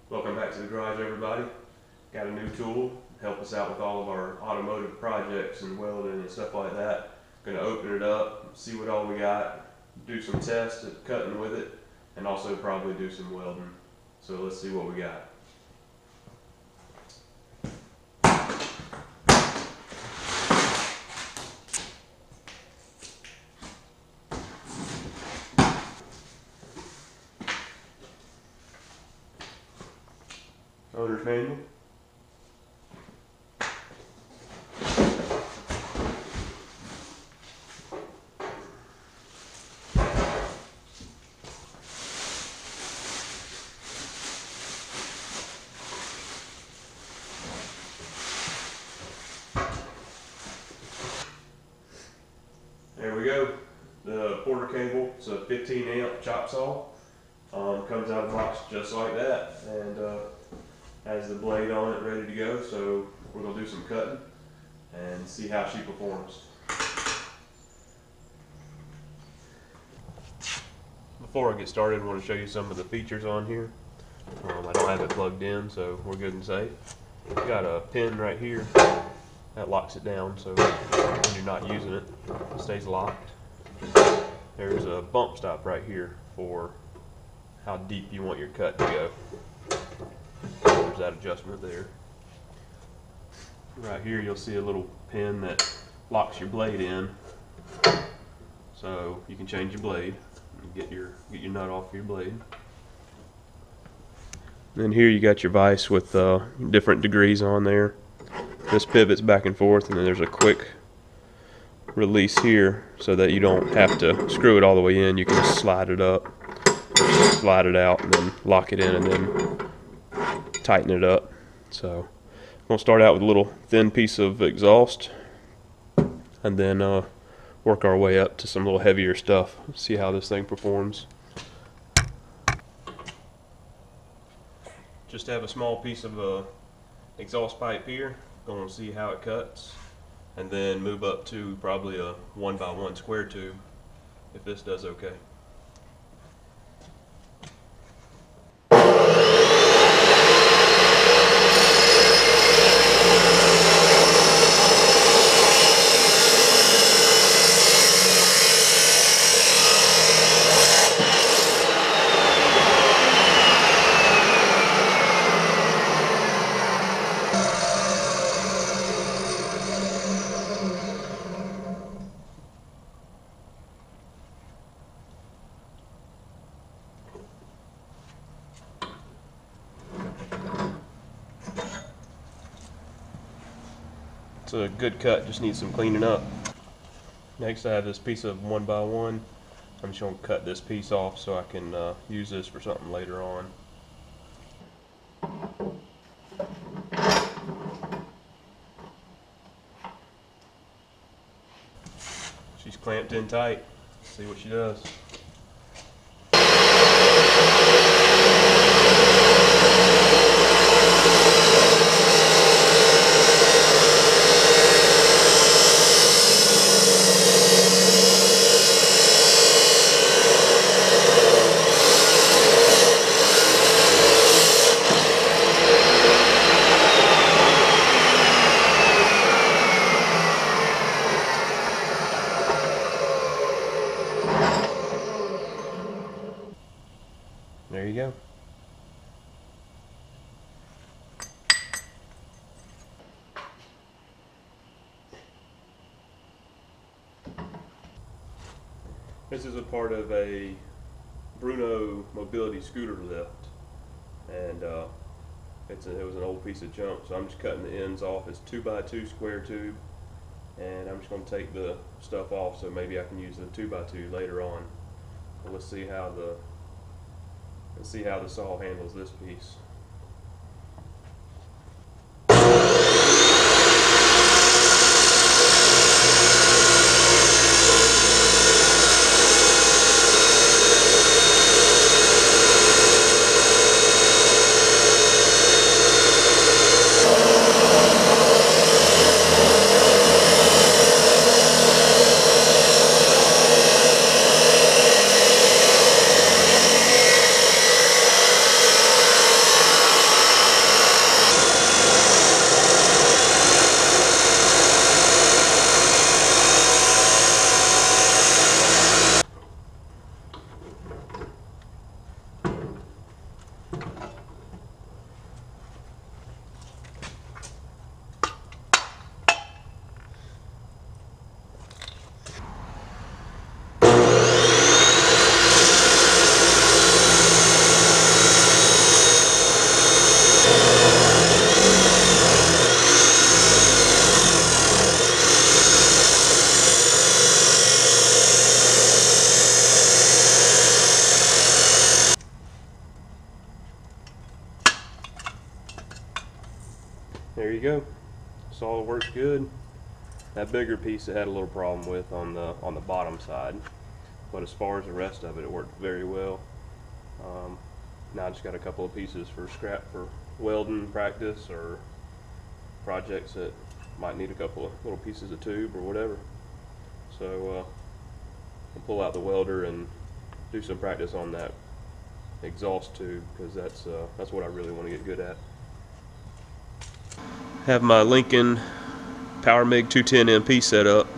Welcome back to the garage, everybody. Got a new tool to help us out with all of our automotive projects and welding and stuff like that. Gonna open it up, see what all we got, do some tests at cutting with it, and also probably do some welding. So let's see what we got. Owner's manual. There we go. The Porter cable. It's a 15 amp ChopSaw. Comes out of the box just like that, and has the blade on it ready to go. So we're gonna do some cutting and see how she performs. Before I get started, I want to show you some of the features on here. I don't have it plugged in, so we're good and safe. Got a pin right here that locks it down, so when you're not using it, it stays locked. There's a bump stop right here for how deep you want your cut to go. There's that adjustment there. Right here you'll see a little pin that locks your blade in, so you can change your blade and get your nut off your blade. Then here you got your vise with different degrees on there. This pivots back and forth, and then there's a quick release here so that you don't have to screw it all the way in. You can just slide it up, slide it out, and then lock it in and then tighten it up. So I'm going to start out with a little thin piece of exhaust and then work our way up to some little heavier stuff. See how this thing performs. Just have a small piece of exhaust pipe here. Going to see how it cuts, and then move up to probably a 1x1 square tube if this does okay. It's a good cut, just needs some cleaning up. Next I have this piece of 1x1. I'm just going to cut this piece off so I can use this for something later on. She's clamped in tight. Let's see what she does. There you go. This is a part of a Bruno mobility scooter lift, and it was an old piece of junk, so I'm just cutting the ends off. It's 2x2 square tube, and I'm just going to take the stuff off so maybe I can use the 2x2 later on. So let's see how the saw handles this piece. There you go. Saw works good. That bigger piece it had a little problem with on the bottom side, but as far as the rest of it, it worked very well. Now I just got a couple of pieces for scrap for welding practice or projects that might need a couple of little pieces of tube or whatever. So I'll pull out the welder and do some practice on that exhaust tube, because that's what I really want to get good at. Have my Lincoln Power MIG 210 MP set up.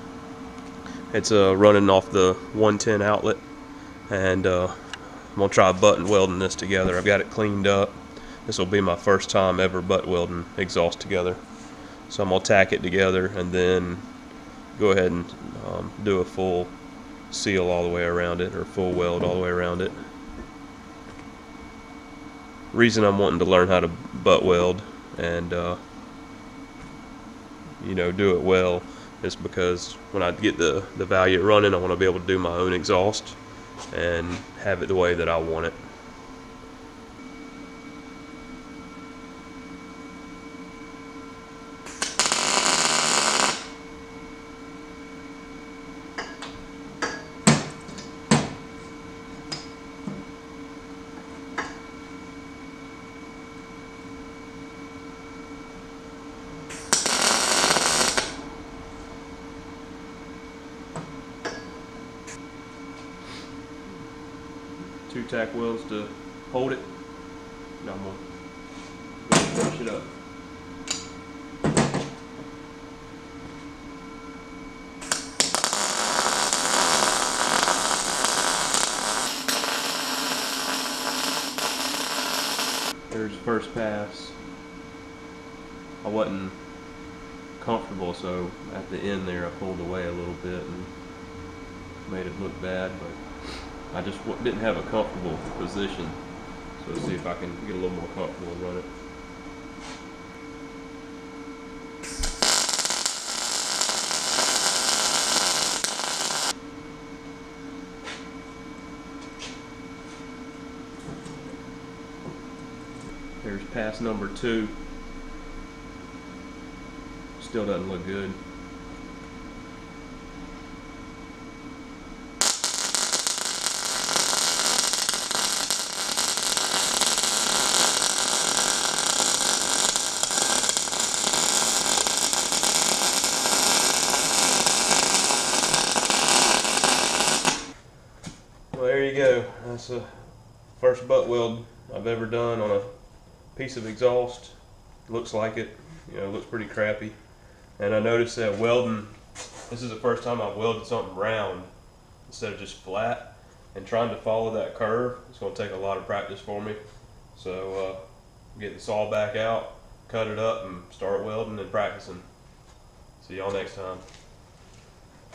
It's running off the 110 outlet, and I'm gonna try button welding this together. I've got it cleaned up. This will be my first time ever butt welding exhaust together. So I'm gonna tack it together and then go ahead and do a full seal all the way around it, or full weld all the way around it. Reason I'm wanting to learn how to butt weld and you know, do it well is because when I get the value running, I want to be able to do my own exhaust and have it the way that I want it. Two tack welds to hold it. Now I'm gonna finish it up. There's the first pass. I wasn't comfortable, so at the end there I pulled away a little bit and made it look bad, but I just didn't have a comfortable position. So let's see if I can get a little more comfortable and run it. There's pass number 2. Still doesn't look good. Well, there you go. That's the first butt weld I've ever done on a piece of exhaust. Looks like it. You know, it looks pretty crappy. And I noticed that welding, this is the first time I've welded something round instead of just flat. And trying to follow that curve, it's going to take a lot of practice for me. So get the saw back out, cut it up, and start welding and practicing. See y'all next time.